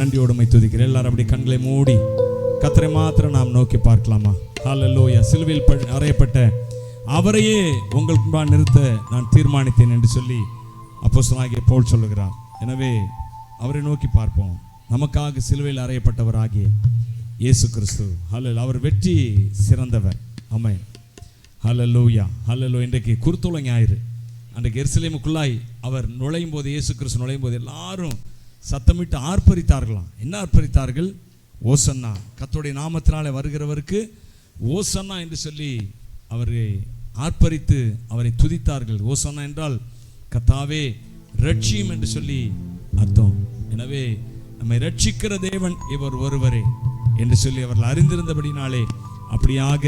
நன்றியோடு உம்மை துதிக்கிறேன். எல்லாரும் அப்படி கண்களை மூடி கர்த்தரை மாத்திரம் நாம் நோக்கி பார்க்கலாமா? ஹல்லேலூயா. சிலுவையில் அறையப்பட்ட அவரையே உங்களுக்கு முன்பாக நிறுத்த நான் தீர்மானித்தேன் என்று சொல்லி அப்போஸ்தலனாகிய பவுல் சொல்லுகிறார். எனவே அவரை நோக்கி பார்ப்போம். நமக்காக சிலுவையில் அறையப்பட்டவராகிய இயேசு கிறிஸ்து. ஹல்லேலூயா. அவர் வெற்றி சிறந்தவர். ஆமென். ஹல்லேலூயா. ஹல்லேலூயா. இன்றைக்கு குருத்தோலை ஞாயிறு. அன்றைக்கு எருசலேமுக்குள்ளாய் அவர் நுழையும் போது, இயேசு கிறிஸ்து நுழையும் போது எல்லாரும் சத்தமிட்டு ஆர்ப்பரித்தார்களாம். என்ன ஆர்ப்பரித்தார்கள்? ஓசன்னா, கர்த்தருடைய நாமத்தினாலே வருகிறவருக்கு ஓசன்னா என்று சொல்லி அவரை ஆர்ப்பரித்து அவரை துதித்தார்கள். ஓசன்னா என்றால் கர்த்தாவே ரட்சியும் என்று சொல்லி அர்த்தம். எனவே நம்மை ரட்சிக்கிற தேவன் இவர் ஒருவரே என்று சொல்லி அவர்கள் அறிந்திருந்தபடினாலே அப்படியாக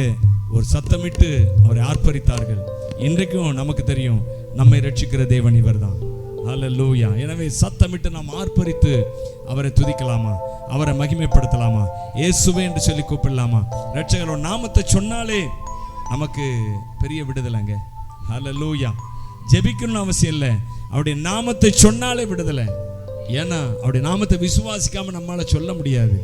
ஒரு சத்தமிட்டு அவரை ஆர்ப்பரித்தார்கள். இன்றைக்கும் நமக்கு தெரியும் நம்மை ரட்சிக்கிற தேவன் இவர் தான். ஹல்லேலூயா. எனவே சத்தமிட்டு நாம் ஆர்ப்பரித்து அவரை துதிக்கலாமா? அவரை மகிமைப்படுத்தலாமா? இயேசுவே என்று சொல்லி கூப்பிடலாமா? ரட்சகரோட நாமத்தை சொன்னாலே நமக்கு பெரிய விடுதலைங்க. ஹல்லேலூயா. ஜெபிக்கணும்னு அவசியம் இல்லை, அவருடைய நாமத்தை சொன்னாலே விடுதலை. ஏன்னா அவருடைய நாமத்தை விசுவாசிக்காம நம்மளால சொல்ல முடியாது.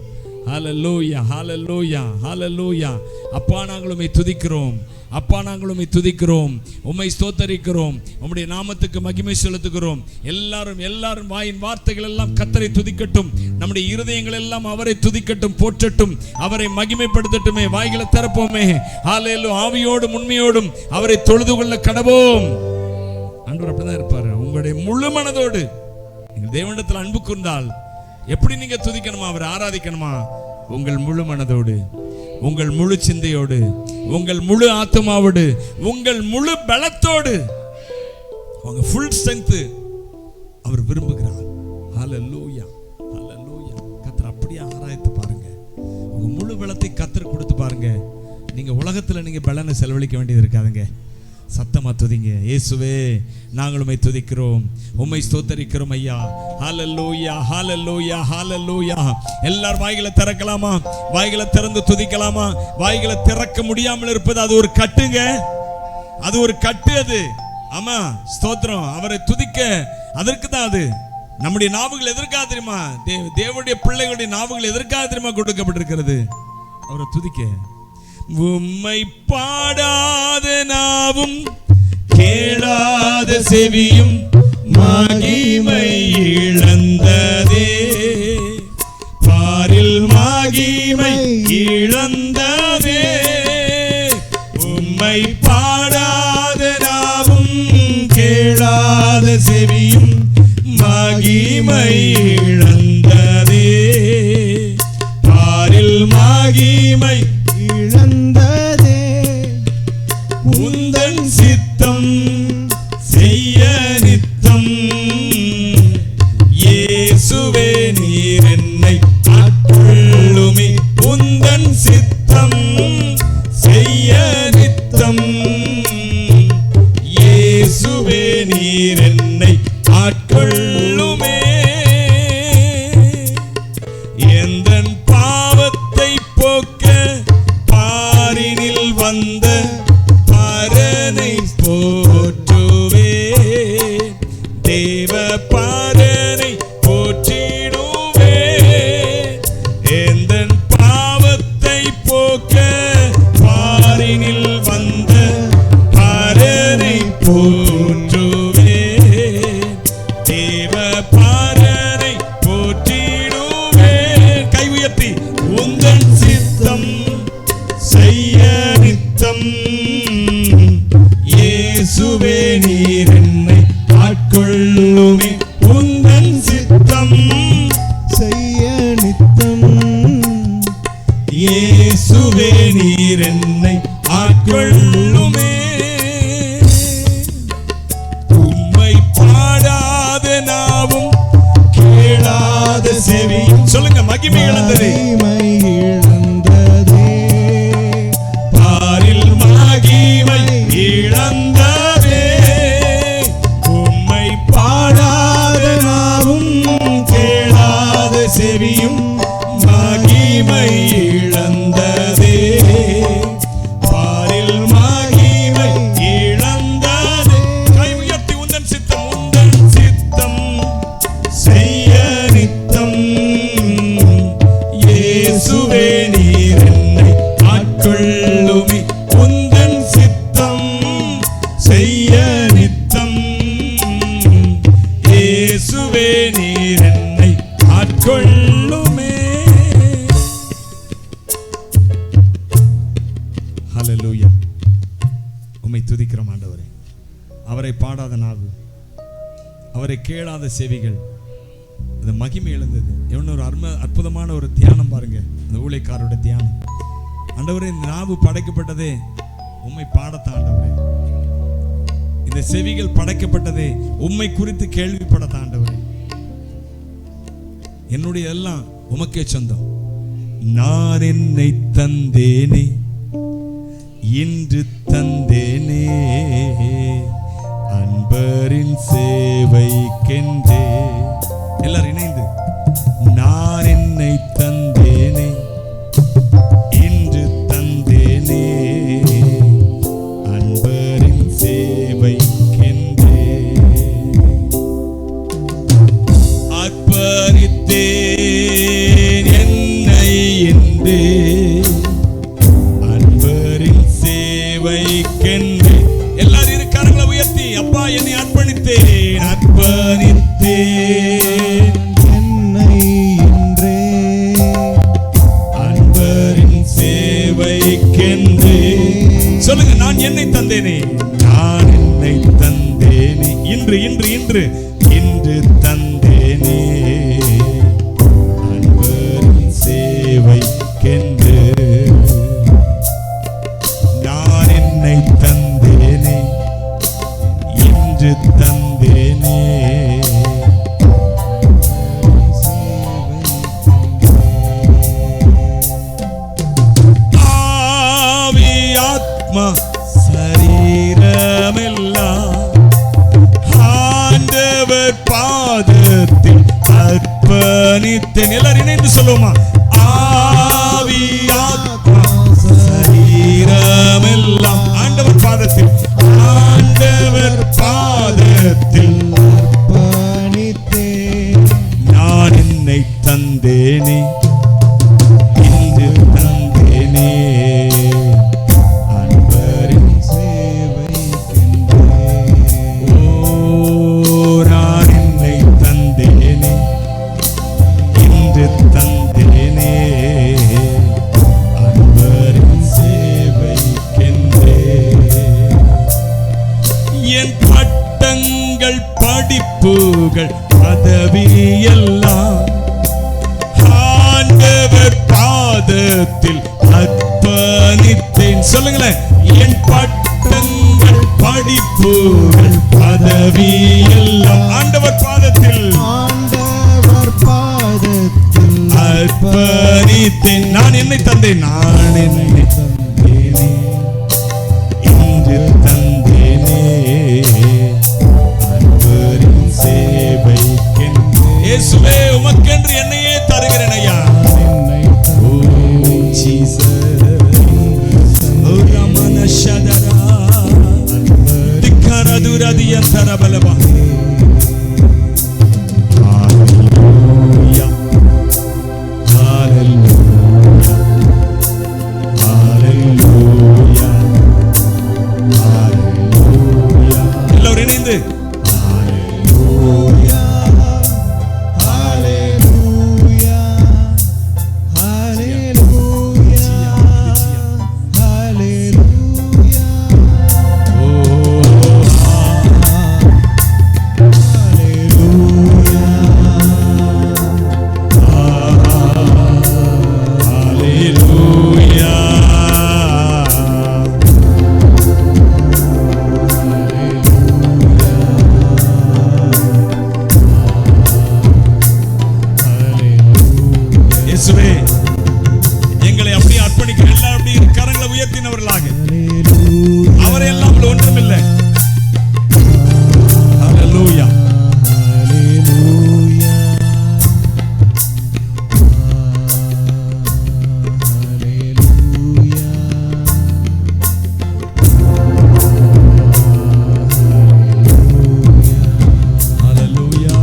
ஹல்லேலூயா. ஹல்லேலூயா. ஹல்லேலூயா. அப்பா நாங்கள் உம்மை துதிக்கிறோம், அப்பா நாங்கள் உம்மை துதிக்கிறோம், உம்மை ஸ்தோத்தரிக்கிறோம், உம்முடைய நாமத்துக்கு மகிமை செலுத்துகிறோம். எல்லாரும் வாயின் வார்த்தைகள் எல்லாம் கர்த்தரை துதிக்கட்டும், நம்முடைய இருதயங்கள் எல்லாம் அவரை துதிக்கட்டும், போற்றட்டும், அவரை மகிமைப்படுத்தட்டுமே. வாய்களை திறப்போமே. ஹல்லேலூயா. ஆவியோடும் உண்மையோடும் அவரை தொழுது கொள்ள கடவோம். ஆண்டவர் அப்படிதான் இருப்பாரு. உங்களுடைய முழு மனதோடு நீங்கள் தேவனிடத்தில் அன்பு கூர்ந்தால் எப்படி நீங்க துதிக்கணுமா, அவரை ஆராதிக்கணுமா? உங்கள் முழு மனதோடு, உங்கள் முழு சிந்தையோடு, உங்கள் முழு ஆத்மாவோடு, உங்கள் முழு பலத்தோடு, உங்க ஃபுல் ஸ்ட்ரெங்த் அவர் விரும்புகிறார். ஹல்லேலூயா. ஹல்லேலூயா. கர்த்தர் அப்படியே ஆராய்த்து பாருங்க. உங்க முழு பலத்தை கர்த்தர் கொடுத்து பாருங்க. நீங்க உலகத்துல நீங்க பலனை செலவழிக்க வேண்டியது இருக்காதுங்க. சத்தமா துதிங்க. இயேசுவே நாங்கள் உம்மை துதிக்கிறோம், உம்மை ஸ்தோத்தரிக்கிறோம் ஐயா. ஹல்லேலூயா. ஹல்லேலூயா. ஹல்லேலூயா. எல்லாரும் வாய்களை திறக்கலாமா? வாய்களை திறந்து துதிக்கலாமா? வாய்களை திறக்க முடியாமல் இருப்பது அது ஒரு கட்டுங்க, அது ஒரு கட்டு. அது ஆமா, ஸ்தோத்திரம். அவரை துதிக்க அதற்கு தான் அது. நம்முடைய நாவுகள் எதற்காக தெரியுமா? தேவனுடைய பிள்ளைகளுடைய நாவுகள் எதற்காக தெரியுமா கொடுக்கப்பட்டிருக்கிறது? அவரை துதிக்க. உம்மை பாடாத நாவும் கேளாத செவியும் மகிமை இழந்ததே, பாரில் மகிமை இழந்ததே. உம்மை பாடாத நாவும் கேளாத செவியும் மகிமை இழந்ததே, பாரில் மகிமை இழந்ததே. உந்தன் சித்தம் செய்ய நித்தம் இயேசுவே நீர் என்னை ஆட்கொள்ளுமே. உந்தன் சித்தம் செய்ய நித்தம் இயேசுவே நீர் என்னை ஆட்கொள்ளுமே. எந்தன் பாவத்தை போக்க பாரினில் வந்த பரனை போற்றுவே, தேவ பரனை போற்றிடுவே. எந்தன் பாவத்தை போக்க பாரினில் வந்த பரனை போற்றுவே, தேவ பரனை போற்றிடுவே. கை உயர்த்தி உந்தன் சித்தம் செய்ய நித்தம் இயேசுவே நீர் என்னை ஆட்கொள்ளுமே. உந்தன் சித்தம் செய்ய நித்தம் இயேசுவே நீர் என்னை ஆட்கொள்ளுமே. உம்மை பாடாத நாவும் கேளாத செவியும் சொல்லுங்க மகிமை இழந்ததே, பாரில் மகிமை இழந்ததே. உம்மை பாடாத நாவும் கேளாத செவியும் மகிமை இழந்ததே, பாரில் மகிமை இழந்ததே. கை உயர்த்தி உந்தன் சித்தம், உந்தன் சித்தம் செய்ய நித்தம் இயேசுவே நீர் என்னை ஆட்கொள்ளுமே உந்தன் சித்தம் செய்ய நித்தம். இயேசுவே நீர் என்னை ஆட்கொள்ளுமே. ஹல்லேலூயா. உம்மை துதிக்கிறோம் ஆண்டவரே. அவரை பாடாத நாவு, அவரை கேளாத செவிகள், அந்த மகிமை எழுந்தது. எவ்வளோ ஒரு அற்புதமான ஒரு தியானம் பாருங்க, அந்த ஊழியக்காரருடைய தியானம். ஆண்டவரே, இந்த நாவு படைக்கப்பட்டதே உம்மை பாடத்தான் ஆண்டவரே. இந்த செவிகள் படைக்கப்பட்டதே உம்மை குறித்து கேள்விப்படத்தான் ஆண்டவரே. என்னுடைய எல்லாம் உமக்கே சொந்தம். நான் என்னை தந்தேனே, இன்று தந்தேனே, அன்பரின் சேவைக்கென்றே. எல்லாரும் இணைந்து, நான் என்னை தந்தேனே, இன்று தந்தேனே, அன்பரின் சேவைக்கென்றே. அர்ப்பணித்தேன் என்னை என்றே, அன்பரின் சேவைக்கென்றே. எல்லாரும் இரு கரங்களை உயர்த்தி, அப்பா என்னை அர்ப்பணித்தேன், அர்ப்பணித்தேன் என்னை என்றே, அன்பரின் சேவைக்கென்றே. சொல்லுங்க, நான் என்னை தந்தேனே, நான் என்னை தந்தேனே, இன்று இன்று இன்று இன்று தந்தேனே, அன்பரின் சேவைக்கென்றே. நான் என்னை தந்தேனே, இன்று தந்தேனே, ஆவி ஆத்மா சரீரமெல்லாம் ஆண்டவர் பாதத்தில் அர்ப்பணித்தேன். எல்லாரும் இணைந்து சொல்லுவோமா? ஆவி ஆத்மா சரீரமெல்லாம் ஆண்டவர் பாதத்தில், ஆண்டவர் பாதத்தில் அர்ப்பணித்தேன். நான் என்னை தந்தேனே, இன்று தந்தேனே, அன்பரின் சேவைக்கென்றே. ஓ, நான் என்னை தந்தேனே, இன்று தந்தேனே, அன்பரின் சேவைக்கென்றே. என் பட்டங்கள் படிப்புகள் பதவியெல்லாம் ஆண்டவர் பாதத்தில் அர்ப்பணித்தேன். சொல்லுங்களேன், என் பட்டங்கள் படிப்புகள் பதவியெல்லாம் ஆண்டவர் பாதத்தில் ஆண்டவர் பாதத்தில் அர்ப்பணித்தேன். நான் என்னை தந்தேன், நான் என்னை தந்தேனே, இன்று தந்தேனே, அன்பரின் சேவைக்கென்றே. இயேசுவே, உமக்கென்று என்னையே தருகிறேன் ஐயா. என்னை ஓ ஜீசஸ், ஓ ரமண ஷதரா திக்கரதுரதிய தரபலபா. ஹalleluya, ஹalleluya, ஹalleluya, ஹalleluya. எல்லாரும் இணைந்து ஹalleluya, ஹalleluya, ஹalleluya, ஹalleluya. ஓ ஹalleluya. இயேசுவே, எங்களை அப்படியே அர்ப்பணிக்கிற எல்லாரும் அப்படியே கரங்களை உயர்த்தினவர்களாக, அவரை எல்லாம் ஒன்றுமில்லை. ஹalleluya. ஹalleluya.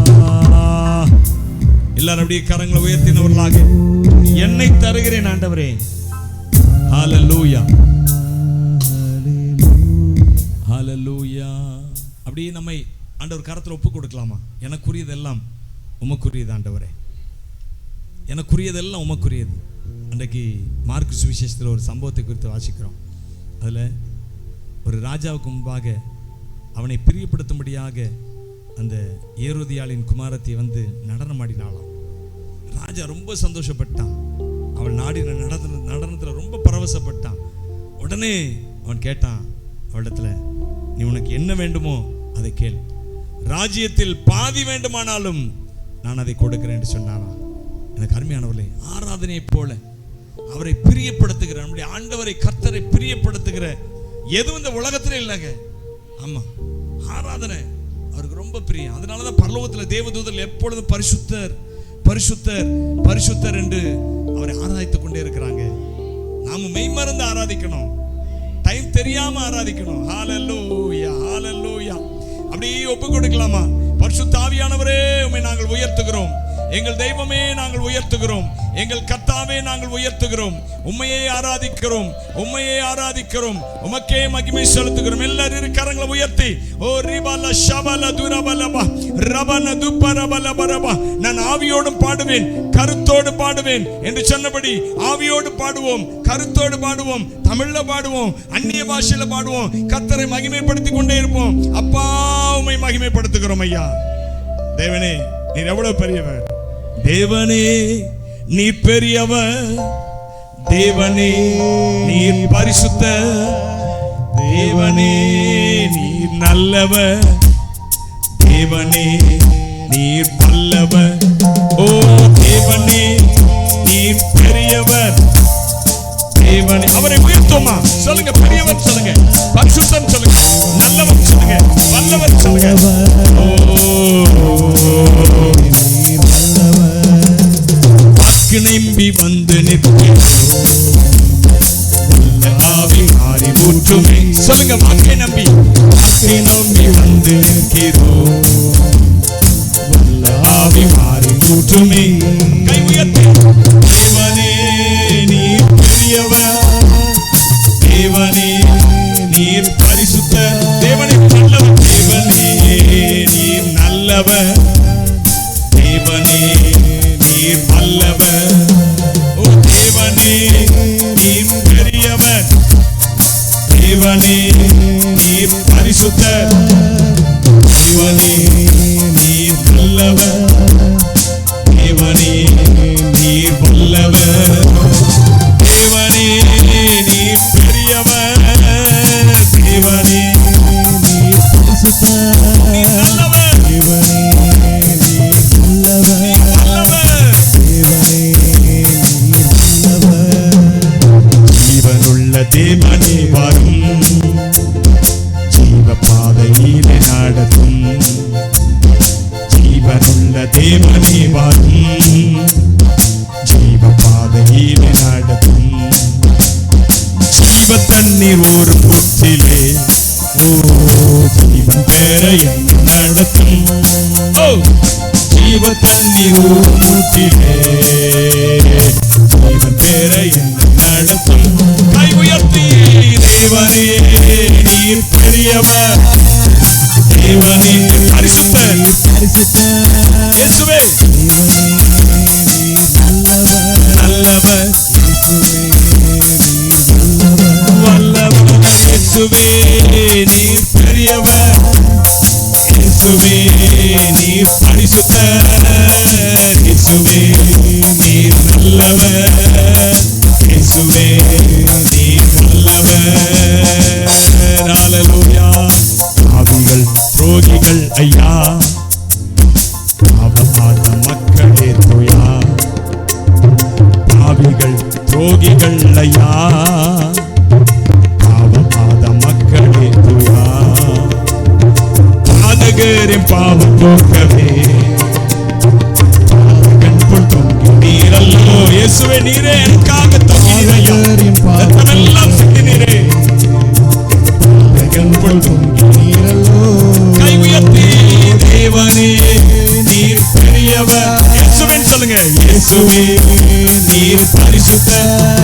எல்லாரும் அப்படியே கரங்களை உயர்த்தினவர்களாக என்னை தருகிறேன் ஆண்டவரே. ஹalleluya ஹalleluya. அப்படியே நம்மை ஆண்டவர் கரத்தில் ஒப்பு கொடுக்கலாமா? எனக்குரியதெல்லாம் உமக்குரியது ஆண்டவரே, எனக்குரியதெல்லாம் உமக்குரியது. அன்றைக்கு மார்க்கு சுவிசேஷத்தில் ஒரு சம்பவத்தை குறித்து வாசிக்கிறோம். அதில் ஒரு ராஜாவுக்கு முன்பாக அவனை பிரியப்படுத்தும்படியாக அந்த ஏரோதியாளின் குமாரத்தை வந்து நடனம் ஆடினாளாம். ராஜா ரொம்ப சந்தோஷப்பட்டான். அவள் நாடின நடனத்தில் ரொம்ப பரவசப்பட்டான். உடனே அவன் கேட்டான் அவளிடத்துல, நீ உனக்கு என்ன வேண்டுமோ அதை கேள், ராஜ்யத்தில் பாதி வேண்டுமானாலும் நான் அதை கொடுக்கிறேன் என்று சொன்னாராம். எனக்கு அருமையானவர்களே, ஆராதனை போல அவரை பிரியப்படுத்துகிற, நம்முடைய ஆண்டவரை கர்த்தரை பிரியப்படுத்துகிற எதுவும் இந்த உலகத்திலே இல்லைங்க. ஆமா, ஆராதனை அவருக்கு ரொம்ப பிரியம். அதனாலதான் பரலோகத்தில் தேவதூதர்கள் எப்பொழுதும் பரிசுத்தர் பரிசுத்தர் பரிசுத்தர் என்று அவரை ஆராதித்துக் கொண்டே இருக்கிறாங்க. நாம மெய்மறந்து ஆராதிக்கணும், டைம் தெரியாம ஆராதிக்கணும். ஹalleluya ஹalleluya. அப்படியே ஒப்பு கொடுக்கலாமா? பரிசுத்த ஆவியானவரே, உம்மை நாங்கள் உயர்த்துகிறோம். எங்கள் தெய்வமே நாங்கள் உயர்த்துகிறோம். எங்கள் கர்த்தாவே நாங்கள் உயர்த்துகிறோம். உம்மையே ஆராதிக்கிறோம், உம்மையே ஆராதிக்கிறோம், உமக்கே மகிமை செலுத்துகிறோம். எல்லாரும் இரு கரங்களை உயர்த்தி, ஓ ரிபல ஷபல துரபலப ரபன துபரபலபரப, நான் ஆவியோடும் பாடுவேன் கருத்தோடு பாடுவேன் என்று சொன்னபடி ஆவியோடு பாடுவோம், கருத்தோடு பாடுவோம், தமிழ்ல பாடுவோம், அந்நிய பாஷையில பாடுவோம், கர்த்தரை மகிமைப்படுத்தி கொண்டே இருப்போம். அப்பா, உம்மை மகிமைப்படுத்துகிறோம் ஐயா. தேவனே, நீர் எவ்வளவு பெரியவர். தேவனே, நீ பெரியவர். தேவனே, நீர் பரிசுத்த. தேவனே, நீர் நல்லவர். தேவனே, நீர் வல்லவர். ஓ தேவனே, நீர் பெரியவர். தேவனே, அவரை உயர்த்துமா? சொல்லுங்க, பெரியவர் சொல்லுங்க, பரிசுத்தன் சொல்லுங்க, நல்லவர் சொல்லுங்க, வல்லவர் சொல்லுங்க. வாக்கு நம்பி வந்து நிற்கிறோம், ஆவி மாறி ஊற்றுமே. சொல்லுங்க, வாக்கை நம்பி வந்து நிற்கிறோம், ஆவி மாறி ஊற்றுமே. கை உயர்த்தி, தேவனே நீர் பெரியவர். தேவனே நீர் பரிசுத்த. தேவனே நல்லவர். தேவனே நீர் நல்லவர். தேவனே நீர் வல்லவர். ஓ தேவனே நீர் பெரியவர். தேவனே நீர் பரிசுத்தர். தேவனே நீர் நல்லவர். தேவனே நீர் வல்லவர். தேவனே நீர் பெரியவர். தேவனே நீர் பரிசுத்தர். நீர் நல்லவர். தேவனே நீர் வல்லவர். ஜீவனுள்ள தேவனே வரும், ஜீவ பாதையிலே நடத்தும். ஜீவனுள்ள தேவனே வரும், ஜீவ பாதையிலே நடத்தும். ஜீவ தண்ணீர் ஒரு புற்றிலே, ஓ ஜீவன் பெற என்னை நடத்தும். ஓ ஜீவ தண்ணீர் ஒரு புற்றிலே, ஜீவன் பெற என்னை நடத்தும். கை உயர்த்தி, தேவனே நீர் பெரியவர். தேவனே பரிசுத்தர். இயேசுவே நல்லவர். வல்லவர். இயேசுவே நீர் பெரியவர். இயேசுவே நீர் பரிசுத்தர். இயேசுவே நீர் நல்லவர். இயேசுவே நீர் வல்லவர். ஹalleluya. பாவிகள் துரோகிகள் ஐயா, பாவமாத மக்களே தோயா. பாவிகள் துரோகிகள் ஐயா, பாவமாத மக்களே தோயா. பாதகரின் பாவம் போக்கவே கண்புள் தொங்கி நீரல்லோ. இயேசுவே நீரே எனக்காக தொங்கினீரையா, ரத்தமெல்லாம் சிந்தினீரே. கண்புள் தொங்கி நீரல்லோ. கை உயர்த்தி, தேவனே நீர் பெரியவர். இயேசுவின் சொல்லுங்க. சொல்லுங்க. இயேசுவே நீர் பரிசுத்தர்,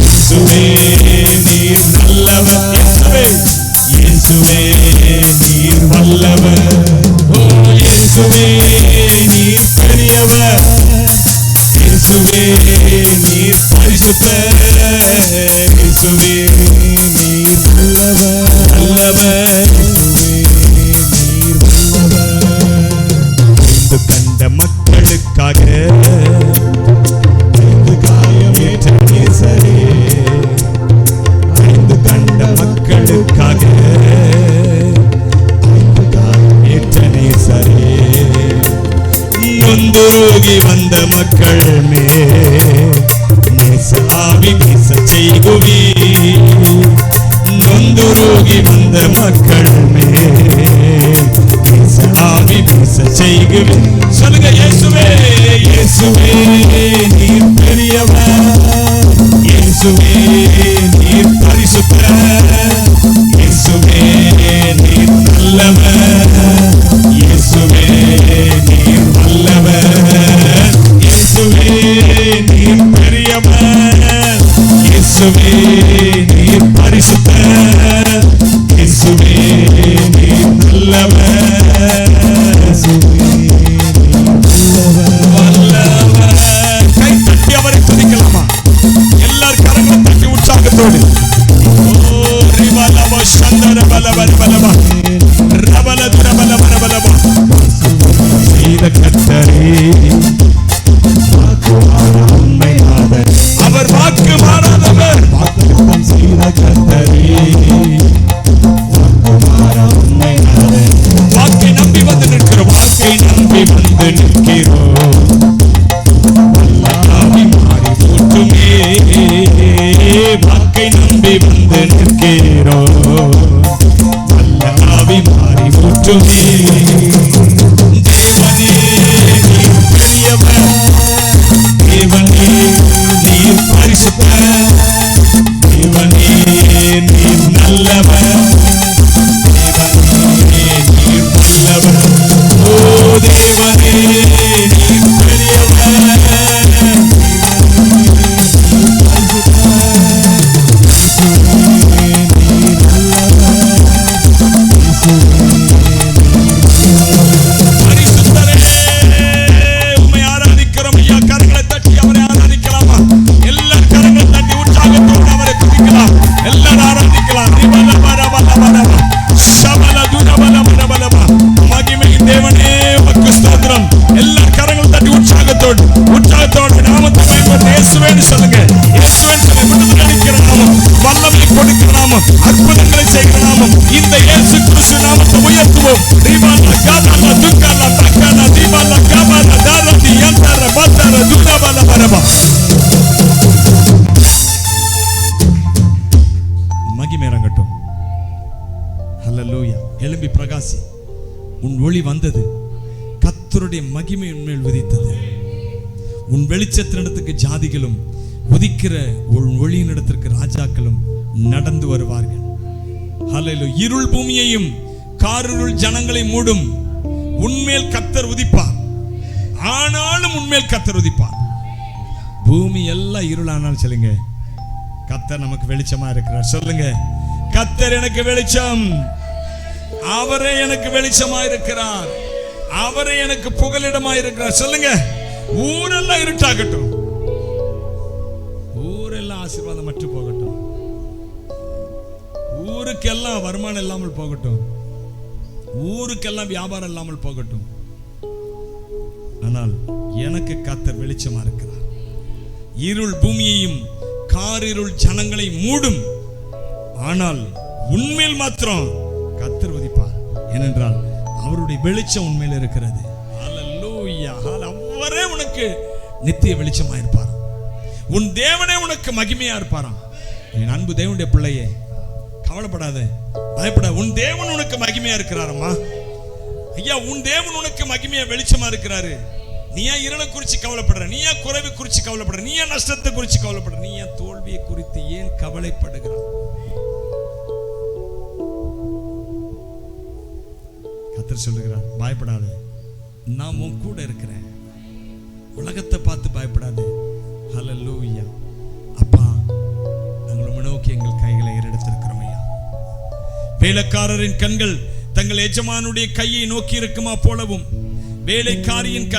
இயேசுவே நீர் நல்லவர், இயேசுவே நீர் வல்லவர், ஓ இயேசுவே நீர் பெரியவர், இயேசுவே நீர் பரிசுத்தர், இயேசுவே நீர் நல்லவர், நீர் வல்லவர். கண்ட மக்களுக்காக காயமேற்ற நேசரே, கண்ட மக்களுக்காக ஏற்ற நேசரே, நொந்துருகி வந்த மக்கள் நேச ஆவி வீச செய்குவி, நொந்துருகி வந்த மக்கள் நேச ஆவி வீச செய்குவி. சொல்லுங்க. இயேசுவே இயேசுவே நீர் பெரியவர், இயேசுவே நீர் பரிசுத்தர், இயேசுவே நீர் நல்லவர், இயேசுவே நீர் வல்லவர், இயேசுவே நீர் பெரியவர், இயேசுவே நீர் பரிசுத்தர், இயேசுவே நீர் நல்லவர், வல்லவர். கை தட்டி அவரை துதிக்கலாமா? எல்லார் கரங்களும் தட்டி உற்சாகத்தோடு. ஓ ரிபலவ சந்தர பலவர பலவ ரபல துரபல பரபலவ. செய்த கர்த்தரே உண்மையாளர், அவர் வாக்கு மாறாதவர், வாக்குத்தத்தம் செய்த கர்த்தரே உண்மையாளர், வாக்கை நம்பி வந்து நிற்கிறோம், வாக்கை நம்பி வந்து நிற்கிறோம், வல்லமை மாறி ஊற்றுமே, வாக்கை நம்பி வந்து நிற்கிறோம், வல்லமை மாறி ஊற்றுமே. தேவனே நீர் பெரியவர், தேவனே நீர் பரிசுத்தர், தேவனே நீர் நல்லவர், தேவனே நீர் வல்லவர், ஓ தேவனே நீர் பெரியவர், அற்புதங்களை செய்கிற நாமம் இந்த இயேசு கிறிஸ்து நாமத்தை உயர்த்துவோம். மகிமை இறங்கட்டும். ஹல்லேலூயா. எழும்பி பிரகாசி. உன் ஒளி வந்தது, கர்த்தருடைய மகிமை உன்மேல் உதித்தது. உன் வெளிச்சத்தினிடத்துக்கு ஜாதிகளும் உதிக்கிற உன் ஒளியினிடத்திற்கு ராஜாக்களும் நடந்து வருவார்கள். ஹல்லேலூயா. இருள் பூமியையும் காரிருள் ஜனங்களை மூடும். உன்மேல் கர்த்தர் உதிப்பார், ஆனாலும் உன்மேல் கர்த்தர் உதிப்பார். பூமி எல்லாம் இருளானாலும் சொல்லுங்க, கர்த்தர் நமக்கு வெளிச்சமா இருக்கிறார். சொல்லுங்க, கர்த்தர் எனக்கு வெளிச்சம், அவரே எனக்கு வெளிச்சமா இருக்கிறார், அவரே எனக்கு புகலிடமா இருக்கிறார். சொல்லுங்க. ஊரெல்லாம் இருட்டாகட்டும், ஊரெல்லாம் ஆசீர்வாதம் மற்ற போகட்டும், ஊருக்கெல்லாம் வருமானம் இல்லாமல் போகட்டும், ஊருக்கெல்லாம் வியாபாரம் இல்லாமல் போகட்டும், ஆனால் எனக்கு கர்த்தர் வெளிச்சமா இருக்கிறார். இருள் பூமியையும் காரிருள் ஜனங்களை மூடும், ஆனால் உண்மையில் மாத்திரம் கர்த்தர் உதிப்பார். ஏனென்றால் அவருடைய வெளிச்சம் உண்மையில் இருக்கிறது. ஹல்லேலூயா. அவரே உனக்கு நித்திய வெளிச்சமா இருப்பார். உன் தேவனே உனக்கு மகிமையா இருப்பாராம். என் அன்பு தேவனுடைய பிள்ளையே, கவலைப்படாத, பயப்பட. உன் தேவன் உனக்கு மகிமையா இருக்கிறாரம்மா. ஐயா, உன் தேவன் உனக்கு மகிமையா வெளிச்சமா இருக்கிறாரு. நீ ஏன் இருளை குறித்து கவலைப்படுற? நீ ஏன் குறைவை குறித்து கவலைப்படுற? நீ ஏன் நஷ்டத்தை குறித்து கவலைப்படுற? நீ ஏன் தோல்வியை குறித்து ஏன் கவலைப்படுகிறாய்? கர்த்தர் சொல்லுகிறார், பயப்படாத, நான் உன் கூட இருக்கிறேன். உலகத்தை பார்த்து பயப்படாதே. ஹல்லேலூயா. அப்பா, நாங்கள் உம்மை நோக்கி எங்கள் கைகளை ஏறெடுத்திருக்கிறோம் ஐயா. வேலைக்காரரின் கண்கள் தங்கள் எஜமானுடைய கையை நோக்கி இருக்குமா போலவும், வேலைக்காரியின்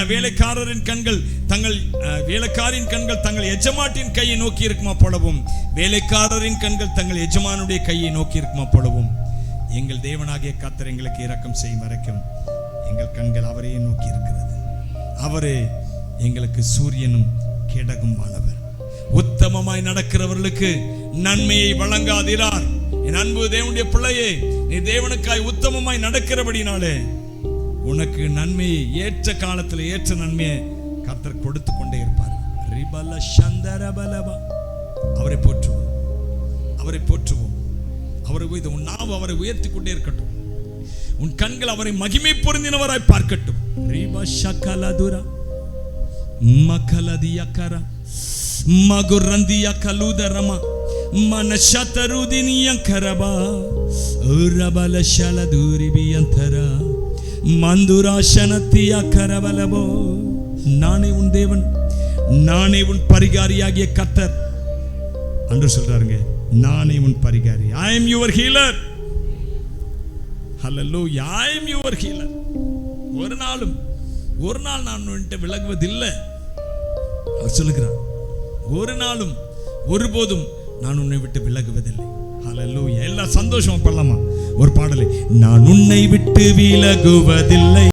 கண்கள் தங்கள் எஜமாட்டின் கையை நோக்கி இருக்குமா போலவும், வேலைக்காரரின் கண்கள் தங்கள் எஜமானுடைய கையை நோக்கி இருக்குமா போலவும், எங்கள் தேவனாகிய கர்த்தர் எங்களுக்கு இரக்கம் செய்யும் வரைக்கும் எங்கள் கண்கள் அவரையே நோக்கி இருக்கிறது. அவரே எங்களுக்கு சூரியனும் கேடகுமானவர். உத்தமமாய் நடக்கிறவர்களுக்கு நன்மையை வழங்காதிரார். என் அன்பு தேவனுடைய பிள்ளையே, நீ தேவனுக்காய் உத்தமமாய் நடக்கிறபடினாலே உனக்கு நன்மையை ஏற்ற காலத்தில் ஏற்ற நன்மையை கர்த்தர் கொடுத்து கொண்டே இருப்பார். அவரை போற்றுவோம், அவரை போற்றுவோம். உன் நாவு அவரை உயர்த்தி கொண்டே இருக்கட்டும். உன் கண்கள் அவரை மகிமை பொருந்தினவராய் பார்க்கட்டும். மகுரந்திய கலுதரமா மனசதருதினியங்கரபா உரபல ஷலதுரிபியந்தரா மந்துராசனத்திய கரபலபோ. நானே உன் தேவன், நானே உன் பரிகாரியாகிய கர்த்தர் என்று சொல்றாருங்க. நானே உன் பரிகாரி. I am your healer. Hallelujah. I am your healer. ஒரு நாள் நான் உன்கிட்ட விலகுவதில்லை. அவர் சொல்லுகிறார், ஒரு நாளும் ஒருபோதும் நான் உன்னை விட்டு விலகுவதில்லை. ஹல்லேலூயா. எல்லாம் சந்தோஷமா பாடலாமா ஒரு பாடலை? நான் உன்னை விட்டு விலகுவதில்லை,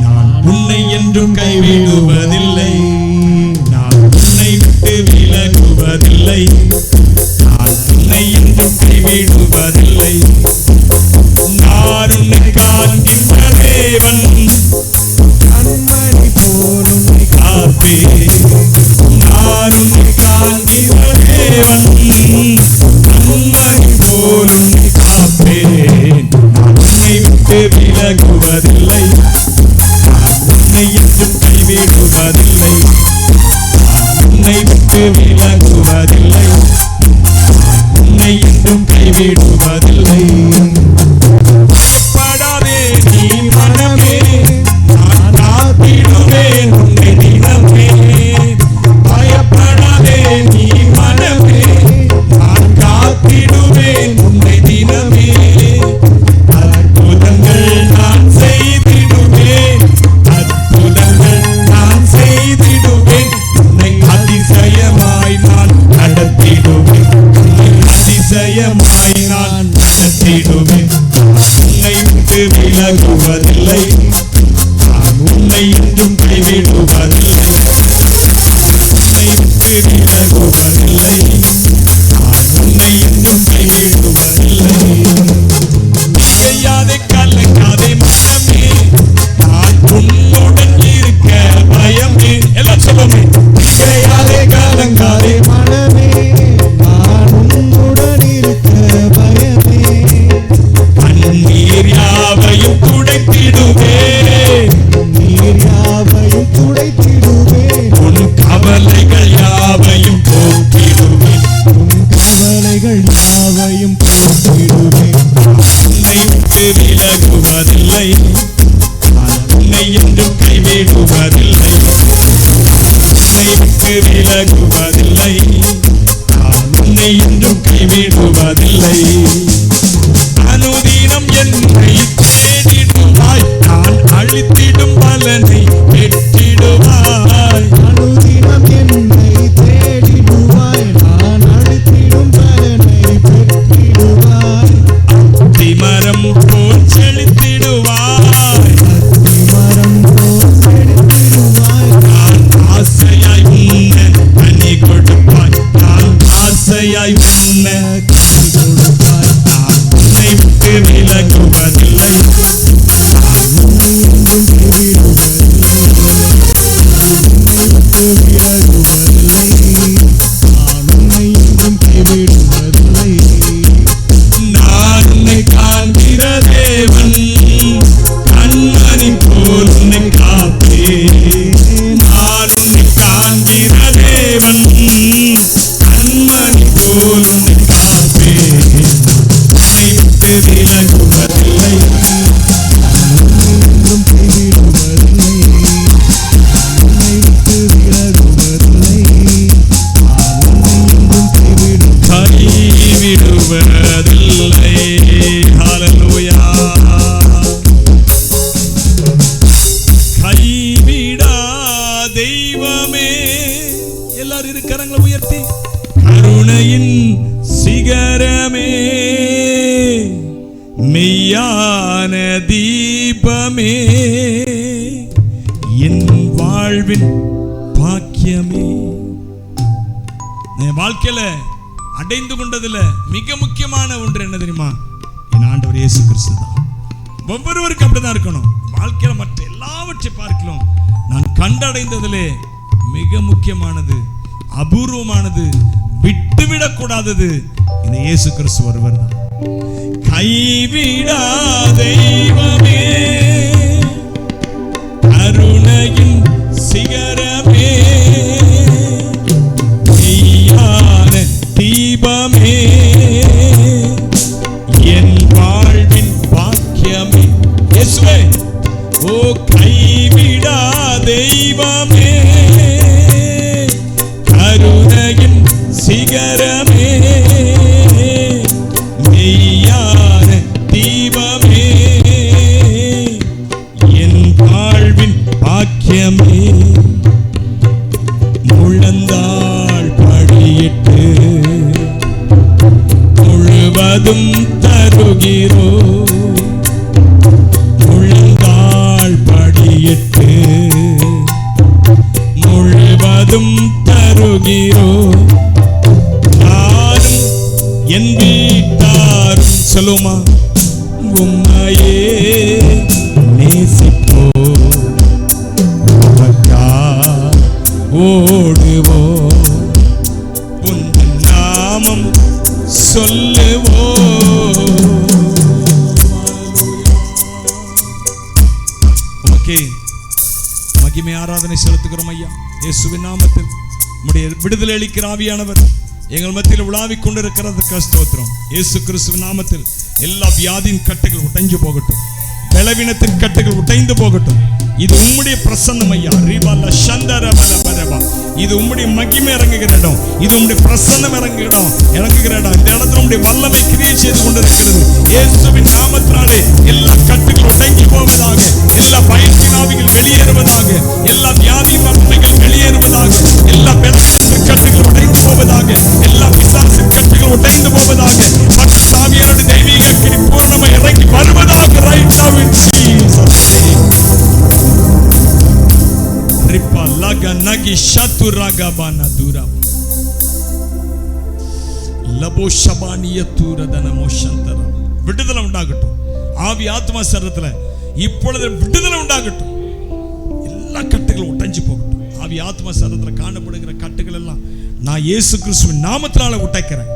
நான் உன்னை என்றும் கைவிடுவதில்லை, நான் உன்னை விட்டு விலகுவதில்லை, நான் உன்னை என்றும் கைவிடுவதில்லை. நான் உன்னை காண்கின்ற தேவன், கண்மணி போல் உன்னை காப்பேன். நான் உன்னை காண்கின்ற தேவன், கண்மணி போல் உன்னை காப்பேன். நான் உன்னை விட்டு விலகுவதில்லை, நான் உன்னை என்றும் கைவிடுவதில்லை, நான் உன்னை விட்டு விலகுவதில்லை, நான் உன்னை என்றும் கைவிடுவதில்லை. பயப்படாதே நீ மனமே, நான் காத்திடுவேன் உன்னை தினமே. பயப்படாதே நீ மனமே, நான் காத்திடுவேன் உன்னை தினமே. அற்புதங்கள் நான் செய்திடுவேன், அற்புதங்கள் நான் செய்திடுவேன், உன்னை அதிசயமாய் நான் நடத்திடுவேன், உன்னை அதிசயமாய் நான் நடத்திடுவேன். உன்னை விட்டு விலகுவதில்லை, நான் உன்னை என்றும் கைவிடுவதில்லை, உன்னை விட்டு விலகுவதில்லை, நான் உன்னை என்றும் கைவிடுவதில்லை. செய்யாதே கலங்காதே மனமே, நான் உன்னுடன் இருக்க பயமே. எல்லாம் சொல்லுமே. செய்யாதே கலங்காதே மனமே, நான் உன்னுடன் இருக்க பயமே. கண்ணீர் யாவையும் துடைத்திடுவேன், நீர் யாவையும் துடைத்திடுவேன், உன் கவலைகள் யாவையும் போக்கிடுவேன், உன் கவலைகள் யாவையும் போக்கிடுவேன். உன்னை விட்டு விலகுவதில்லை, நான் உன்னை என்றும் கைவிடுவதில்லை, உன்னை விட்டு விலகுவதில்லை, நான் உன்னை என்றும் கைவிடுவதில்லை. அனுதினம் என்னை தேடிடுவாய், நான் அழித்திடும் பலனை பெற்றிடுவாய். அனுதினம் என்னை தேடிடுவாய், நான் அழித்திடும் பலனை பெற்றிடுவாய். திமரம் போல் செழித்திடுவாய், மரம் போல் செழித்திடுவாய். நான் ஆசையாய் உன்ன கனி கொடுப்பாய், நான் ஆசையாய் உன்ன கனி கொடுப்பாய். நான் உன்னை விட்டு விலகுவதில்லை, நான் உன்னை என்றும் கைவிடுவதில்லை, உன்னை விட்டு விலகுவதில்லை, நான் உன்னை என்றும் கைவிடுவதில்லை. நான் உன்னை காண்கிற தேவன், கண்மணி போல் உன்னை காப்பேன். நான் உன்னை காண்கிற தேவன், கண்மணி போல் எல்லாரும் இருக்கிறாங்களா உயர்த்தி, கருணையின் சிகரமே, மெய்யான தீபமே, என் வாழ்வின் பாக்கியமே. என் வாழ்க்கையில அடைந்து கொண்டதுல மிக முக்கியமான ஒன்று என்ன தெரியுமா? என் ஆண்டவர் இயேசு கிறிஸ்து தான். ஒவ்வொருவருக்கும் அப்படிதான் இருக்கணும். வாழ்க்கையில மற்ற எல்லாவற்றை பார்க்கலாம், நான் கண்டடைந்ததிலே மிக முக்கியமானது, அபூர்வமானது, விட்டுவிடக் கூடாதது இந்த இயேசு கிறிஸ்து ஒருவர் தான். கைவிடா தெய்வமே, கருணையின் சிகரமே, மெய்யான தீபமே, என் வாழ்வின் பாக்கியமே. இயேசுவே, ஓ கைவிடா தெய்வமே, கருணையின் சிகரமே, மெய்யான தீபமே, என் வாழ்வின் பாக்கியமே. முழந்தாள் படியிட்டு முழுவதும் தருகிறோ, முழந்தாள் படியிட்டு முழுவதும் தருகிறோ, நானும் என் வீட்டாரும் சொல்லுமா உம்மையே நேசிப்போ, ஓடுவோ, உந்தன் நாமம் சொல்லுவோ. உமக்கே மகிமை ஆராதனை செலுத்துகிறோம் ஐயா. இயேசுவின் நாமத்தில் உம்முடைய விடுதலை அளிக்கிற ஆவியானவர் எங்கள் மத்தியில் உலாவிக் கொண்டிருக்கிறதுக்கு ஸ்தோத்திரம். இயேசு கிறிஸ்துவின் நாமத்தில் எல்லா வியாதியின் கட்டுகள் உடைஞ்சு போகட்டும், பலவீனத்தின் கட்டுகள் உடைந்து போகட்டும். இது உம்முடைய பிரசன்னம் ஐயா. ரீபால சந்தர பலபரபா, இது உம்முடைய மகிமை இறங்குகிற இடம், இது உம்முடைய பிரசன்னம் இறங்குகிற இடம். இந்த இடத்துல உம்முடைய வல்லமை கிரியை செய்து கொண்டிருக்கிறது. இயேசுவின் நாமத்தினாலே எல்லா கட்டுகள் உடைந்து போவதாக, எல்லா பயத்தின் ஆவிகள் வெளியேறுவதாக, எல்லா வியாதியின் வல்லமைகள் வெளியேறுவதாக, எல்லா பலவீனத்தின் கட்டுகள் உடைந்து போவதாக, எல்லா பிசாசின் கட்டுகள் உடைந்து போவதாக, மற்ற சாமியான தெய்வீக கிரி பூர்ணமாய் இறங்கி வருவதாக. Right now in Jesus' name. Ripa laga nagi shatu raga bana dura. Labo shabaniya tura dana moshantara. விடுதலை உண்டாகட்டும். ஆவி ஆத்மா சரீரத்துல இப்பொழுது விடுதலை உண்டாகட்டும். எல்லா கட்டுகளும் உடைஞ்சு போகட்டும். ஆவி ஆத்மா சரீரத்துல காணப்படுகிற கட்டுகள் எல்லாம் நான் இயேசு கிறிஸ்துவின் நாமத்தினால உடைக்கிறேன்.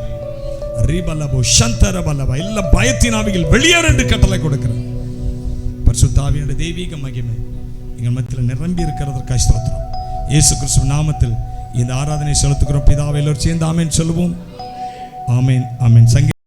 ரீபலபோ சந்தரபலபா, எல்லா பயத்தின் ஆவிகள் வெளியேற என்று கட்டளை கொடுக்கிறேன். பரிசுத்த ஆவியானவருடைய தெய்வீக மகிமை எங்கள் மத்தியில் நிரம்பி இருக்கிறதற்காக ஸ்தோத்திரம். இயேசு கிறிஸ்துவின் நாமத்தில் இந்த ஆராதனை செலுத்துகிறோம் பிதாவே. எல்லோரும் சேர்ந்து ஆமென் சொல்லுவோம். ஆமென் ஆமென்.